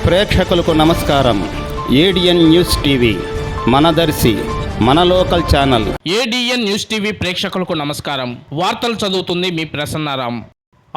ప్రేక్షకులకు నమస్కారం. ADN news TV మనదర్శి మన local channel. ADN news TV ప్రేక్షకులకు నమస్కారం. వార్తలు చదువుతుంది మీ ప్రసన్నారాం.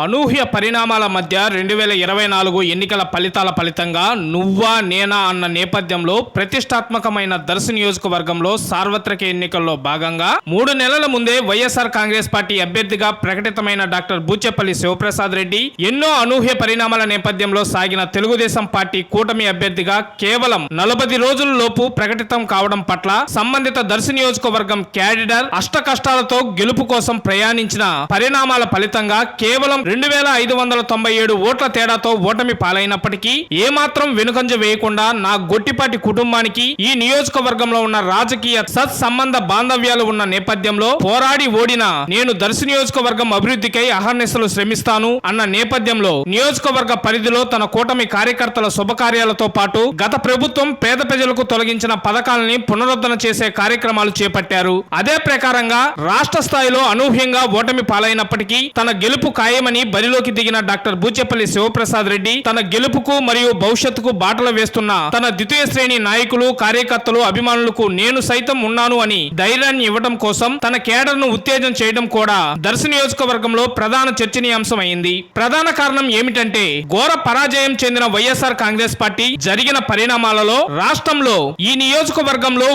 అనూహ్య పరిణామాల మధ్య 2024 ఎన్నికల ఫలితాల ఫలితంగా నువ్వా నేనా అన్న నేపథ్యంలో ప్రతిష్టాత్మకమైన దర్శి నియోజకవర్గంలో సార్వత్రిక ఎన్నికల్లో భాగంగా 3 నెలల ముందే వైఎస్ఆర్ కాంగ్రెస్ పార్టీ అభ్యర్థిగా ప్రకటితమైన డాక్టర్ బూచేపల్లి శివప్రసాద్ రెడ్డి ఎన్నో అనూహ్య పరిణామాల నేపథ్యంలో సాగిన తెలుగుదేశం పార్టీ కూటమి అభ్యర్థిగా కేవలం 40 రోజుల లోపు ప్రకటితం కావడం పట్ల సంబంధిత దర్శి నియోజకవర్గం క్యాడర్ అష్టకష్టాలతో గెలుపు కోసం ప్రయాణించిన పరిణామాల ఫలితంగా కేవలం 2597 ఓట్ల తేడాతో ఓటమి పాలైనప్పటికీ ఏమాత్రం వెనుకంజ వేయకుండా నా గొట్టిపాటి కుటుంబానికి ఈ నియోజకవర్గంలో ఉన్న రాజకీయ సత్సంబంధ బాంధవ్యాలు ఉన్న నేపథ్యంలో పోరాడి ఓడిన నేను దర్శి నియోజకవర్గం అభివృద్ధికై అహర్నిశలు శ్రమిస్తాను అన్న నేపథ్యంలో నియోజకవర్గ పరిధిలో తన కూటమి కార్యకర్తల శుభకార్యాలతో పాటు గత ప్రభుత్వం పేద ప్రజలకు తొలగించిన పథకాలని పునరుద్ధరణ చేసే కార్యక్రమాలు చేపట్టారు. అదే ప్రకారంగా రాష్ట్ర స్థాయిలో అనూహ్యంగా ఓటమి పాలైనప్పటికీ తన గెలుపు ఖాయమని బరిలోకి దిగిన డాక్టర్ బూచేపల్లి శివప్రసాద్ రెడ్డి తన గెలుపుకు మరియు భవిష్యత్తుకు బాటలు వేస్తున్న తన ద్వితీయ శ్రేణి నాయకులు, కార్యకర్తలు, అభిమానులకు నేను సైతం ఉన్నాను అని ధైర్యాన్ని ఇవ్వడం కోసం తన కేడర్ ను ఉత్తేజం చేయడం కూడా దర్శి నియోజకవర్గంలో ప్రధాన చర్చనీయాంశం అయింది. ప్రధాన కారణం ఏమిటంటే ఘోర పరాజయం చెందిన వైఎస్ఆర్ కాంగ్రెస్ పార్టీ జరిగిన పరిణామాలలో రాష్ట్రంలో ఈ నియోజకవర్గంలో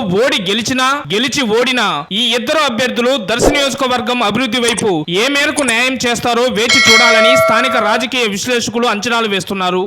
గెలిచి ఓడిన ఈ ఇద్దరు అభ్యర్థులు దర్శి నియోజకవర్గం అభివృద్ధి వైపు ఏ మేరకు న్యాయం చేస్తారో వేచి చూడాలని స్థానిక రాజకీయ విశ్లేషకులు అంచనాలు వేస్తున్నారు.